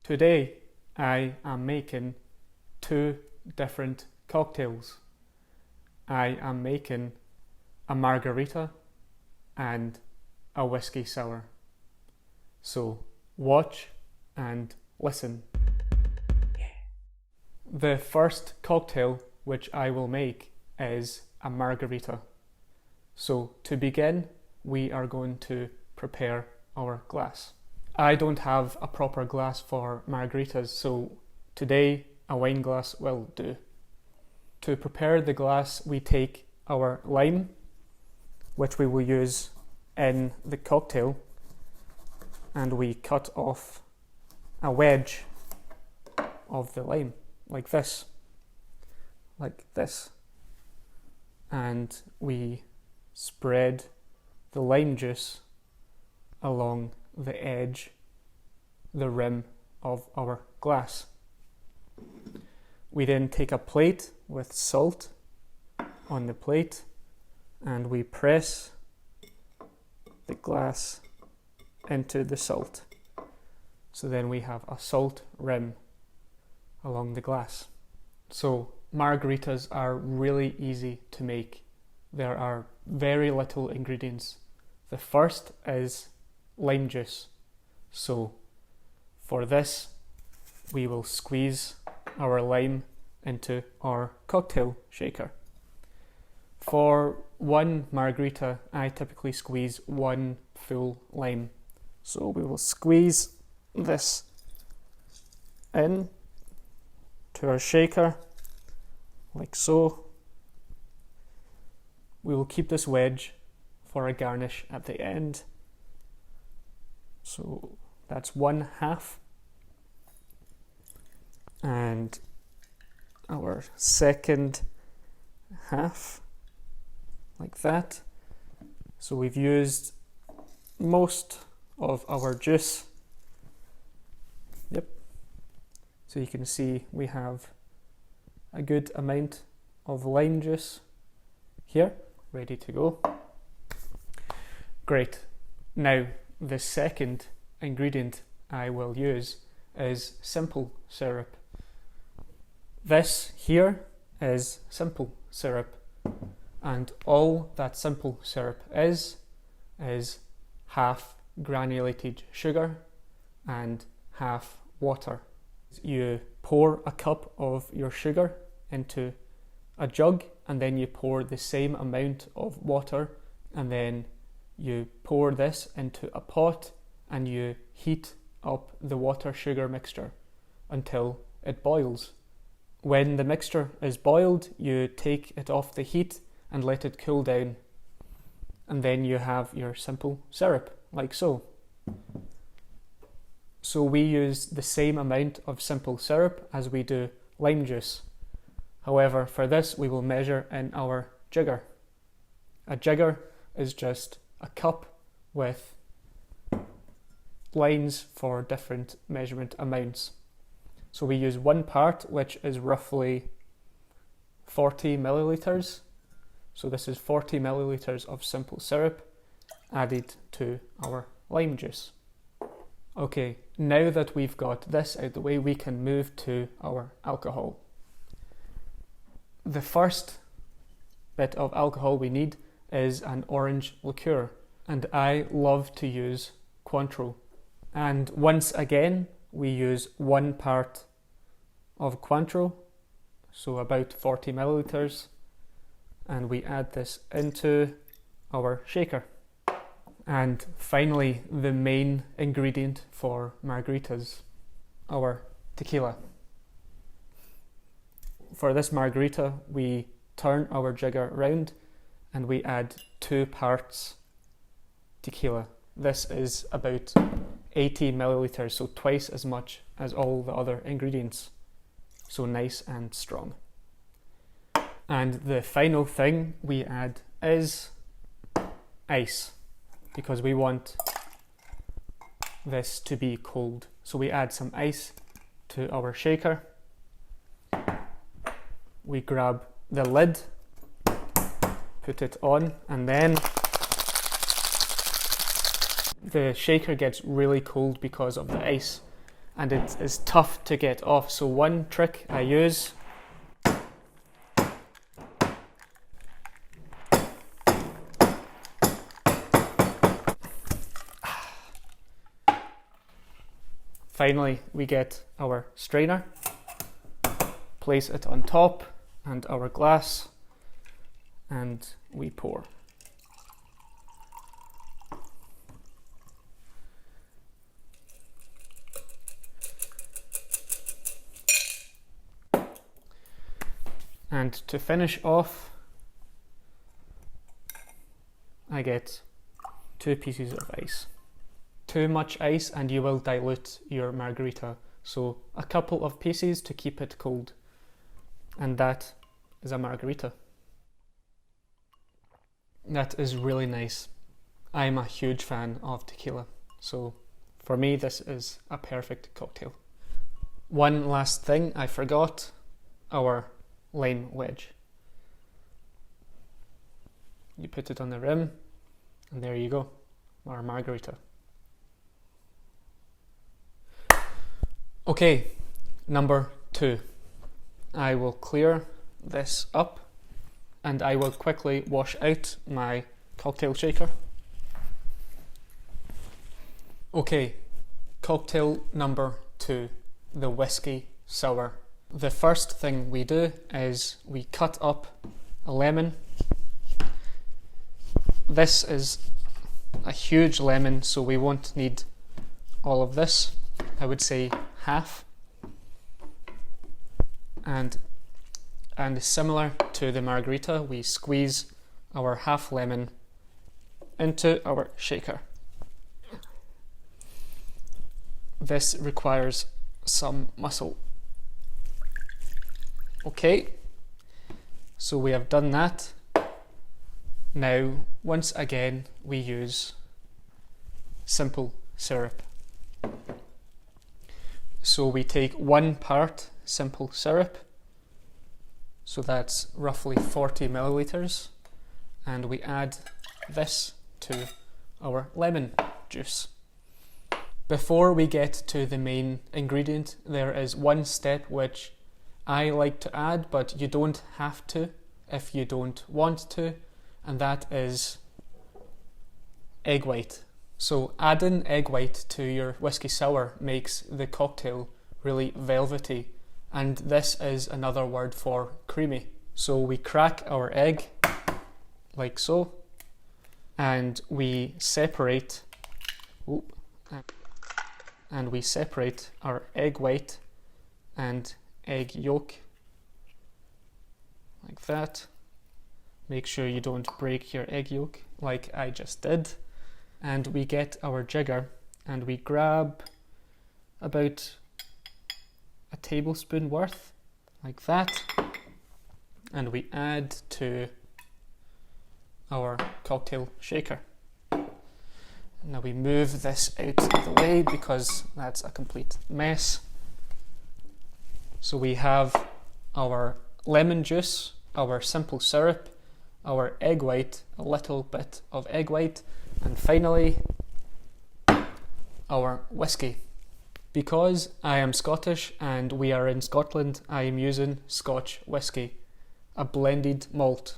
Today I am making two different cocktails. I am making a margarita and a whiskey sour. So watch and listen. The first cocktail which I will make is a margarita. So to begin, we are going to prepare our glass. I don't have a proper glass for margaritas, so today a wine glass will do. To prepare the glass, we take our lime, which we will use in the cocktail, and we cut off a wedge of the lime, like this, and we spread the lime juice along the edge, the rim of our glass. We then take a plate with salt on the plate and we press the glass into the salt. So then we have a salt rim along the glass. So margaritas are really easy to make. There are very little ingredients. The first is lime juice. So for this, we will squeeze our lime into our cocktail shaker. For one margarita, I typically squeeze one full lime. So we will squeeze this in to our shaker, like so. We will keep this wedge for a garnish at the end. So that's 1/2. And our second half, like that. So we've used most of our juice. Yep. So you can see we have a good amount of lime juice here, ready to go. Great. Now, the second ingredient I will use is simple syrup. This here is simple syrup, and all that simple syrup is half granulated sugar and half water. You pour a cup of your sugar into a jug, and then you pour the same amount of water, and then you pour this into a pot and you heat up the water-sugar mixture until it boils. When the mixture is boiled, you take it off the heat and let it cool down, and then you have your simple syrup, like so. So we use the same amount of simple syrup as we do lime juice. However, for this we will measure in our jigger. A jigger is just a cup with lines for different measurement amounts. So we use 1 part, which is roughly 40 milliliters. So this is 40 milliliters of simple syrup added to our lime juice. Okay, now that we've got this out the way, we can move to our alcohol. The first bit of alcohol we need is an orange liqueur, and I love to use Cointreau. And once again, we use 1 part of Cointreau, so about 40 milliliters, and we add this into our shaker. And finally, the main ingredient for margaritas, our tequila. For this margarita, we turn our jigger round and we add 2 parts tequila. This is about 80 milliliters, so twice as much as all the other ingredients. So nice and strong. And the final thing we add is ice, because we want this to be cold. So we add some ice to our shaker. We grab the lid, put it on, and then the shaker gets really cold because of the ice, and it is tough to get off. So one trick I use finally, we get our strainer, place it on top and our glass, and we pour. And to finish off, I get 2 pieces of ice. Too much ice and you will dilute your margarita, so a couple of pieces to keep it cold. And that is a margarita. That is really nice. I'm a huge fan of tequila, so for me this is a perfect cocktail. One last thing I forgot, our lime wedge. You put it on the rim and there you go, our margarita. Okay, number 2. I will clear this up and I will quickly wash out my cocktail shaker. Okay, cocktail number 2, the whiskey sour. The first thing we do is we cut up a lemon. This is a huge lemon, so we won't need all of this. I would say half. And similar to the margarita, we squeeze our half lemon into our shaker. This requires some muscle. Okay, so we have done that. Now, once again, we use simple syrup. So we take 1 part simple syrup, so that's roughly 40 milliliters, and we add this to our lemon juice. Before we get to the main ingredient, there is one step which I like to add, but you don't have to if you don't want to, and that is egg white. So adding egg white to your whiskey sour makes the cocktail really velvety, and this is another word for creamy. So we crack our egg like so, and we separate our egg white and egg yolk like that. Make sure you don't break your egg yolk like I just did. And we get our jigger and we grab about a tablespoon worth like that, and we add to our cocktail shaker. Now we move this out of the way because that's a complete mess. So we have our lemon juice, our simple syrup, our egg white, a little bit of egg white, and finally our whiskey. Because I am Scottish and we are in Scotland, I am using Scotch whiskey, a blended malt.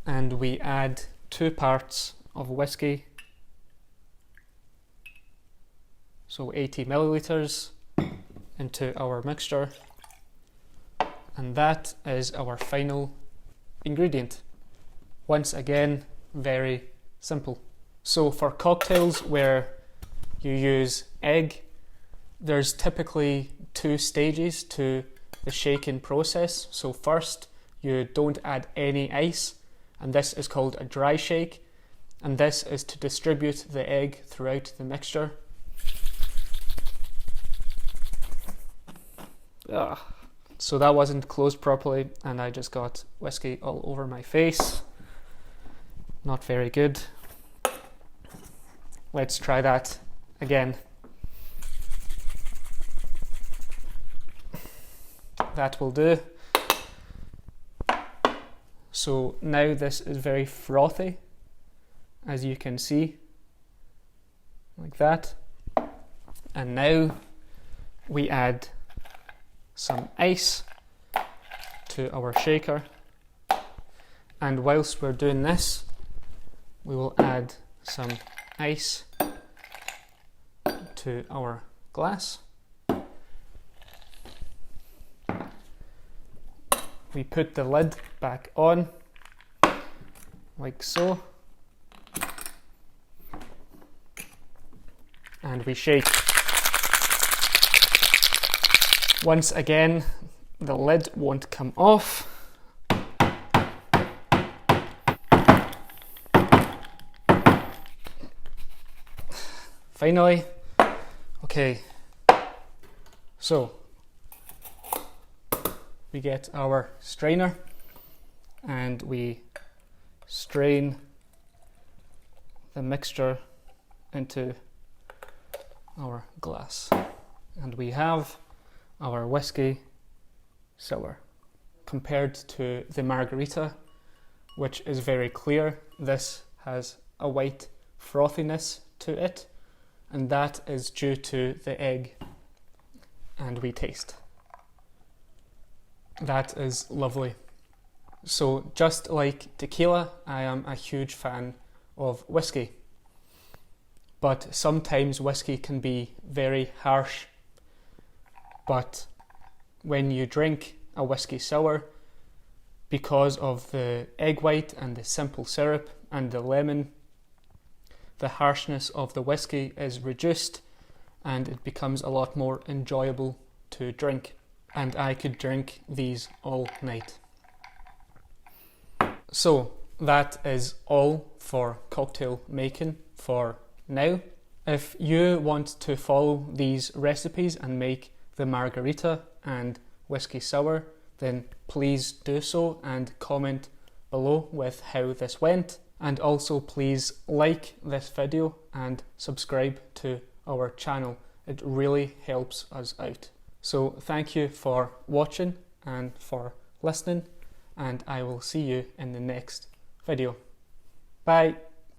And we add 2 parts of whiskey, so 80 milliliters, into our mixture, and that is our final ingredient. Once again, very simple. So for cocktails where you use egg, there's typically 2 stages to the shaking process. So first, you don't add any ice, and this is called a dry shake, and this is to distribute the egg throughout the mixture. So that wasn't closed properly and I just got whiskey all over my face. Not very good. Let's try that again. That will do. So now this is very frothy, as you can see, like that. And now we add some ice to our shaker. And whilst we're doing this, we will add some ice to our glass. We put the lid back on, like so, and we shake. Once again, the lid won't come off. Finally, okay, so we get our strainer and we strain the mixture into our glass, and we have our whiskey sour. Compared to the Margarita, which is very clear, this has a white frothiness to it, and that is due to the egg. And we taste. That is lovely. So just like tequila, I am a huge fan of whiskey. But sometimes whiskey can be very harsh. But when you drink a whiskey sour, because of the egg white and the simple syrup and the lemon, the harshness of the whiskey is reduced and it becomes a lot more enjoyable to drink. And I could drink these all night. So that is all for cocktail making for now. If you want to follow these recipes and make the Margarita and whiskey sour, then please do so and comment below with how this went. And also please like this video and subscribe to our channel. It really helps us out. So thank you for watching and for listening, and I will see you in the next video. Bye.